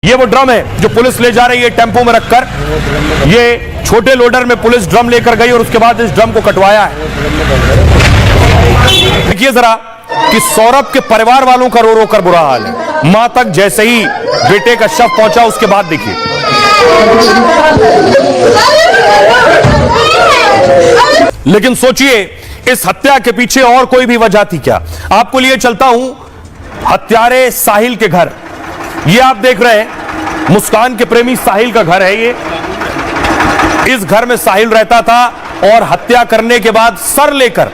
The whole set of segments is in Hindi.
ये वो ड्रम है जो पुलिस ले जा रही है टेंपो में रखकर। ये छोटे लोडर में पुलिस ड्रम लेकर गई और उसके बाद इस ड्रम को कटवाया है। देखिए जरा कि सौरभ के परिवार वालों का रो रो कर बुरा हाल है। मां तक जैसे ही बेटे का शव पहुंचा उसके बाद देखिए, लेकिन सोचिए इस हत्या के पीछे और कोई भी वजह थी क्या? आपको लिए चलता हूं हत्यारे साहिल के घर। ये आप देख रहे हैं मुस्कान के प्रेमी साहिल का घर है ये। इस घर में साहिल रहता था और हत्या करने के बाद सर लेकर,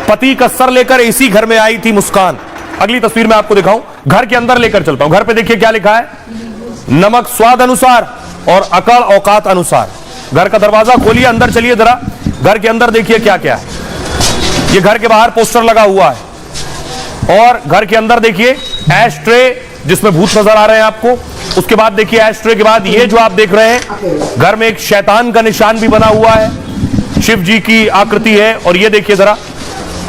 पति का सर लेकर इसी घर में आई थी मुस्कान। अगली तस्वीर में आपको दिखाऊं, घर के अंदर लेकर चलता हूं। घर पे देखिए क्या लिखा है, नमक स्वाद अनुसार और अकड़ औकात अनुसार। घर का दरवाजा खोलिए, अंदर चलिए जरा। घर के अंदर देखिए क्या क्या है। ये घर के बाहर पोस्टर लगा हुआ है और घर के अंदर देखिए ऐश ट्रे जिसमें भूत नजर आ रहे हैं आपको। उसके बाद देखिए ऐश ट्रे के बाद ये जो आप देख रहे हैं घर में एक शैतान का निशान भी बना हुआ है। शिव जी की आकृति है और ये देखिए जरा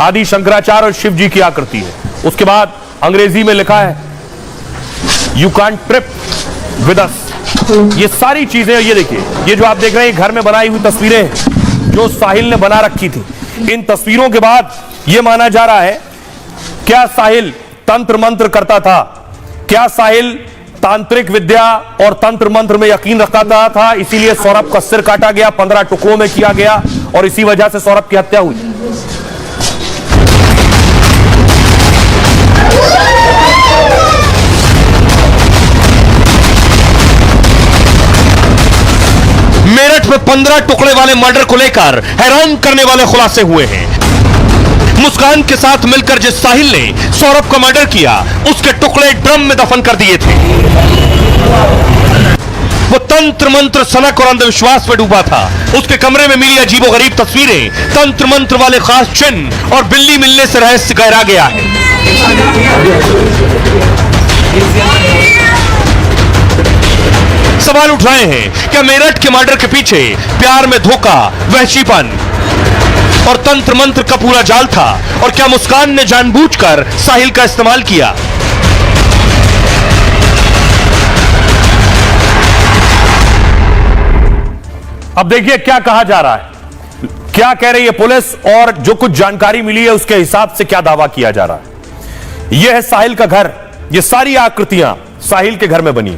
आदि शंकराचार्य और शिव जी की आकृति है। उसके बाद अंग्रेजी में लिखा है you can't trip with us. ये सारी चीजें, ये देखिए ये जो आप देख रहे हैं घर में बनाई हुई तस्वीरें जो साहिल ने बना रखी थी। इन तस्वीरों के बाद यह माना जा रहा है क्या साहिल तंत्र मंत्र करता था? क्या साहिल तांत्रिक विद्या और तंत्र मंत्र में यकीन रखता था? इसीलिए सौरभ का सिर काटा गया, 15 टुकड़ों में किया गया और इसी वजह से सौरभ की हत्या हुई। मेरठ में 15 टुकड़े वाले मर्डर को लेकर हैरान करने वाले खुलासे हुए हैं। मुस्कान के साथ मिलकर जिस साहिल ने सौरभ का मर्डर किया उसके टुकड़े ड्रम में दफन कर दिए थे। वो तंत्र मंत्र, सनक और अंधविश्वास में डूबा था। उसके कमरे में मिली अजीबोगरीब तस्वीरें, तंत्र मंत्र वाले खास चिन्ह और बिल्ली मिलने से रहस्य गहरा गया है। सवाल उठ रहे हैं क्या मेरठ के मर्डर के पीछे प्यार में धोखा, वहशीपन और तंत्र मंत्र का पूरा जाल था? और क्या मुस्कान ने जानबूझकर साहिल का इस्तेमाल किया? अब देखिए क्या कहा जा रहा है, क्या कह रही है पुलिस और जो कुछ जानकारी मिली है उसके हिसाब से क्या दावा किया जा रहा है। यह है साहिल का घर। यह सारी आकृतियां साहिल के घर में बनी।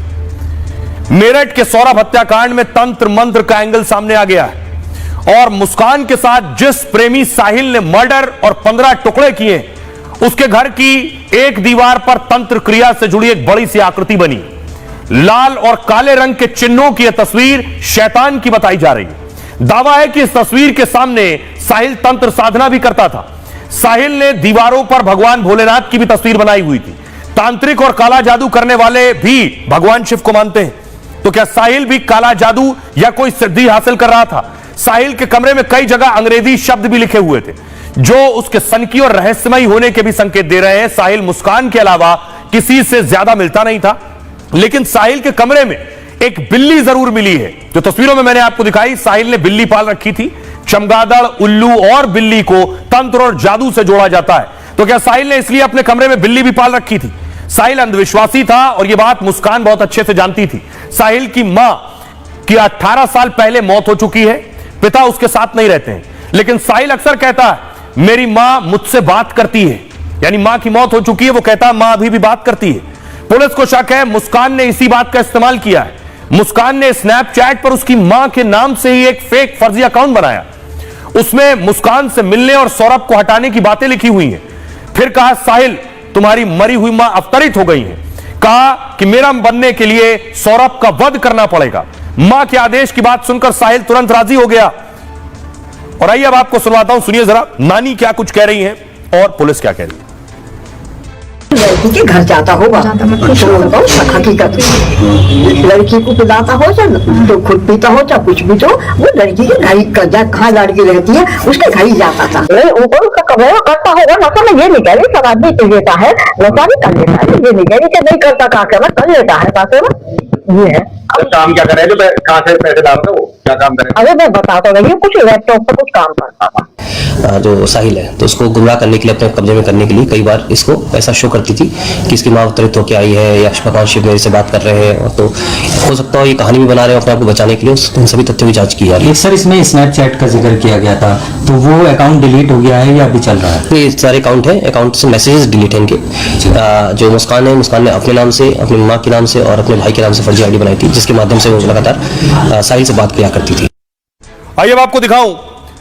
मेरठ के सौरभ हत्याकांड में तंत्र मंत्र का एंगल सामने आ गया है और मुस्कान के साथ जिस प्रेमी साहिल ने मर्डर और 15 टुकड़े किए उसके घर की एक दीवार पर तंत्र क्रिया से जुड़ी एक बड़ी सी आकृति बनी। लाल और काले रंग के चिन्हों की यह तस्वीर शैतान की बताई जा रही है। दावा है कि इस तस्वीर के सामने साहिल तंत्र साधना भी करता था। साहिल ने दीवारों पर भगवान भोलेनाथ की भी तस्वीर बनाई हुई थी। तांत्रिक और काला जादू करने वाले भी भगवान शिव को मानते हैं। तो क्या साहिल भी काला जादू या कोई सिद्धि हासिल कर रहा था? साहिल के कमरे में कई जगह अंग्रेजी शब्द भी लिखे हुए थे जो उसके सनकी और रहस्यमयी होने के भी संकेत दे रहे हैं। साहिल मुस्कान के अलावा किसी से ज्यादा मिलता नहीं था, लेकिन साहिल के कमरे में एक बिल्ली जरूर मिली है। जो तस्वीरों में मैंने आपको दिखाई, साहिल ने बिल्ली पाल रखी थी। चमगादड़, उल्लू और बिल्ली को तंत्र और जादू से जोड़ा जाता है। तो क्या साहिल ने इसलिए अपने कमरे में बिल्ली भी पाल रखी थी? साहिल अंधविश्वासी था और यह बात मुस्कान बहुत अच्छे से जानती थी। साहिल की मां की 18 साल पहले मौत हो चुकी है, पिता उसके साथ नहीं रहते हैं, लेकिन साहिल अक्सर कहता है मेरी मां मुझसे बात करती है। यानी मां की मौत हो चुकी है, वो कहता है मां अभी भी बात करती है। पुलिस को शक है मुस्कान ने इसी बात का इस्तेमाल किया है। मुस्कान ने स्नैपचैट पर उसकी मां के नाम से ही एक फेक फर्जी अकाउंट बनाया। उसमें मुस्कान से मिलने और सौरभ को हटाने की बातें लिखी हुई हैं। फिर कहा साहिल तुम्हारी मरी हुई मां अवतरित हो गई है। कहा कि मेरा बनने के लिए सौरभ का वध करना पड़ेगा। मां के आदेश की बात सुनकर साहिल तुरंत राजी हो गया। और आइए अब आपको सुनवाता हूं, सुनिए जरा नानी क्या कुछ कह रही हैं और पुलिस क्या कह रही है। लड़की के घर जाता होगा तो हकीकत लड़की को पिलाता हो तो खुद पीता हो चाहे कुछ भी, तो वो लड़की के घर कहाँ लड़की रहती है उसके घर ही जाता था। ऊपर उसका कमरा करता होगा। नशा में ये नहीं कह रही सब आदमी पी लेता है, नशा भी कर लेता है, ये नहीं कह रही कि नहीं करता, कहा कर लेता है, ये है। काम क्या करे, जो कहाँ से पैसे डालते वो क्या काम करे? अरे मैं बता तो रही हूँ, कुछ लैपटॉप पर कुछ काम करता। जो साहिल है तो उसको गुमराह करने के लिए, अपने कब्जे में करने के लिए कई बार इसको ऐसा शो करती थी कि इसकी माँ अवतरित होकर आई है या भगवान शिव मेरे से बात कर रहे हैं, तो हो सकता है ये कहानी भी बना रहे हो अपने आप को बचाने के लिए। उन सभी तथ्यों की जांच की जा रही है। सर इसमें स्नैपचैट का जिक्र किया गया था, तो वो अकाउंट डिलीट हो गया है या अभी चल रहा है? ये सारे अकाउंट है, अकाउंट से मैसेजेस डिलीट है इनके। जो मुस्कान है, मुस्कान ने अपने नाम से, अपनी माँ के नाम से और अपने भाई के नाम से फर्जी आईडी बनाई थी, जिसके माध्यम से वो लगातार साहिल से बात किया करती थी। आइए अब आपको दिखाऊं।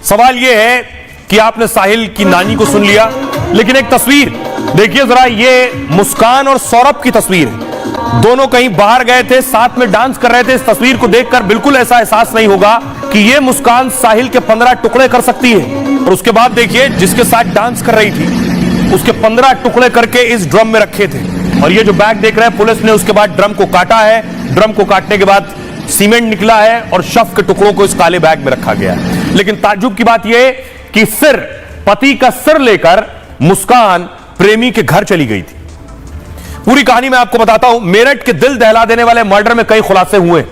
सवाल यह है कि आपने साहिल की नानी को सुन लिया, लेकिन एक तस्वीर देखिए जरा, ये मुस्कान और सौरभ की तस्वीर है। दोनों कहीं बाहर गए थे, साथ में डांस कर रहे थे। इस तस्वीर को देखकर बिल्कुल ऐसा एहसास नहीं होगा कि ये मुस्कान साहिल के 15 टुकड़े कर सकती है। और उसके बाद देखिए, जिसके साथ डांस कर रही थी उसके 15 टुकड़े करके इस ड्रम में रखे थे। और ये जो बैग देख रहे हैं, पुलिस ने उसके बाद ड्रम को काटा है। ड्रम को काटने के बाद सीमेंट निकला है और शव के टुकड़ों को इस काले बैग में रखा गया है। लेकिन ताज्जुब की बात यह कि सिर, पति का सिर लेकर मुस्कान प्रेमी के घर चली गई थी। पूरी कहानी मैं आपको बताता हूं। मेरठ के दिल दहला देने वाले मर्डर में कई खुलासे हुए।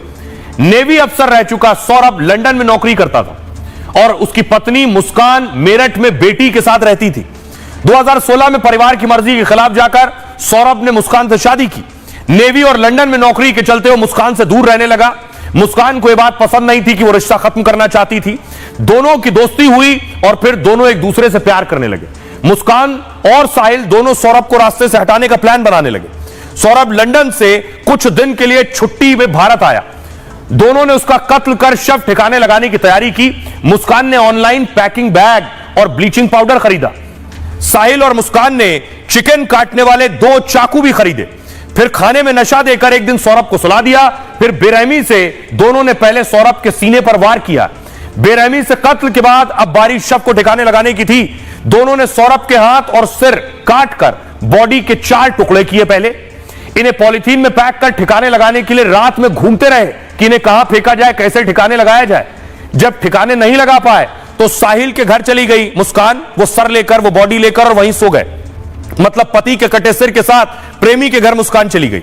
नेवी अफसर रह चुका सौरभ लंदन में नौकरी करता था और उसकी पत्नी मुस्कान मेरठ में बेटी के साथ रहती थी। 2016 में परिवार की मर्जी के खिलाफ जाकर सौरभ ने मुस्कान से शादी की। नेवी और लंदन में नौकरी के चलते वो मुस्कान से दूर रहने लगा। मुस्कान को यह बात पसंद नहीं थी कि वो रिश्ता खत्म करना चाहती थी। दोनों की दोस्ती हुई और फिर दोनों एक दूसरे से प्यार करने लगे। मुस्कान और साहिल दोनों सौरभ को रास्ते से हटाने का प्लान बनाने लगे। सौरभ लंदन से कुछ दिन के लिए छुट्टी में भारत आया। दोनों ने उसका कत्ल कर शव ठिकाने लगाने की तैयारी की। मुस्कान ने ऑनलाइन पैकिंग बैग और ब्लीचिंग पाउडर खरीदा। साहिल और मुस्कान ने चिकन काटने वाले 2 चाकू भी खरीदे। फिर खाने में नशा देकर एक दिन सौरभ को सुला दिया। फिर बेरहमी से दोनों ने पहले सौरभ के सीने पर वार किया। बेरहमी से कत्ल के बाद अब बारी शव को ठिकाने लगाने की थी। दोनों ने सौरभ के हाथ और सिर काटकर बॉडी के 4 टुकड़े किए। पहले इन्हें पॉलिथीन में पैक कर ठिकाने लगाने के लिए रात में घूमते रहे कि इन्हें कहां फेंका जाए, कैसे ठिकाने लगाया जाए। जब ठिकाने नहीं लगा पाए तो साहिल के घर चली गई मुस्कान। वो सर लेकर, वो बॉडी लेकर और वहीं सो गए। मतलब पति के कटे सिर के साथ प्रेमी के घर मुस्कान चली गई।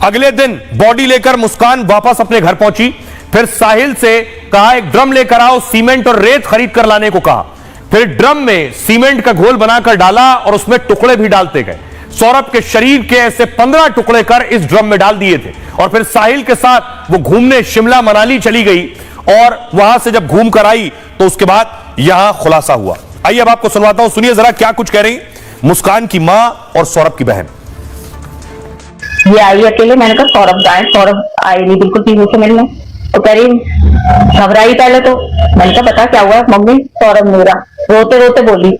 अगले दिन बॉडी लेकर मुस्कान वापस अपने घर पहुंची। फिर साहिल से कहा एक ड्रम लेकर आओ, सीमेंट और रेत खरीद कर लाने को कहा। फिर ड्रम में सीमेंट का घोल बनाकर डाला और उसमें टुकड़े भी डालते गए। सौरभ के शरीर के ऐसे 15 टुकड़े कर इस ड्रम में डाल दिए थे। और फिर साहिल के साथ वो घूमने शिमला मनाली चली गई और वहां से जब घूम कर आई तो उसके बाद यहां खुलासा हुआ। आइए अब आपको सुनवाता हूं, सुनिए जरा क्या कुछ कह रही मुस्कान की मां और सौरभ की बहन। ये आई अकेले, मैंने कहा सौरभ जाए, सौरभ आई नहीं बिल्कुल पीहू से मिलने। तो कह रही, घबराई पहले तो। मैंने कहा बता क्या हुआ? मम्मी सौरभ मेरा, रोते रोते बोली।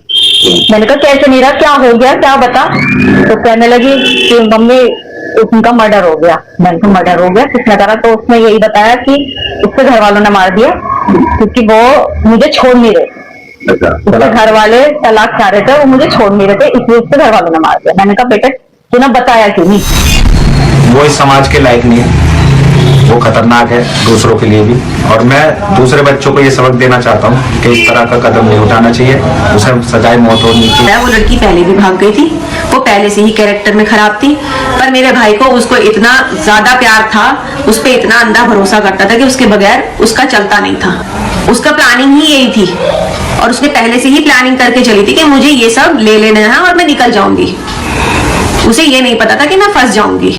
मैंने कहा कैसे मेरा, क्या हो गया, क्या बता? तो कहने लगी कि मम्मी उनका मर्डर हो गया। मैंने कहा मर्डर हो गया, किसने करा? तो उसने यही बताया कि उसके घर वालों ने मार दिया क्योंकि वो मुझे छोड़ नहीं रहे। उसके घर वाले तलाक चाह रहे थे, वो मुझे छोड़ नहीं रहे थे, इसलिए उसके घर वालों ने मार दिया। मैंने कहा बेटे तूने बताया क्यों नहीं? वो इस समाज के लायक नहीं है, वो खतरनाक है दूसरों के लिए भी। और मैं दूसरे बच्चों को ये सबक देना चाहता हूँ कि इस तरह का कदम नहीं उठाना चाहिए, उसे सजाए मौत होनी चाहिए। वो लड़की पहले भी भाग गई थी, वो पहले से ही कैरेक्टर में खराब थी, पर मेरे भाई को उसको इतना ज्यादा प्यार था, उस पर इतना अंधा भरोसा करता था कि उसके बगैर उसका चलता नहीं था। उसका प्लानिंग ही यही थी और उसने पहले से ही प्लानिंग करके चली थी कि मुझे ये सब ले लेना है और मैं निकल जाऊंगी। उसे ये नहीं पता था कि मैं फंस जाऊंगी।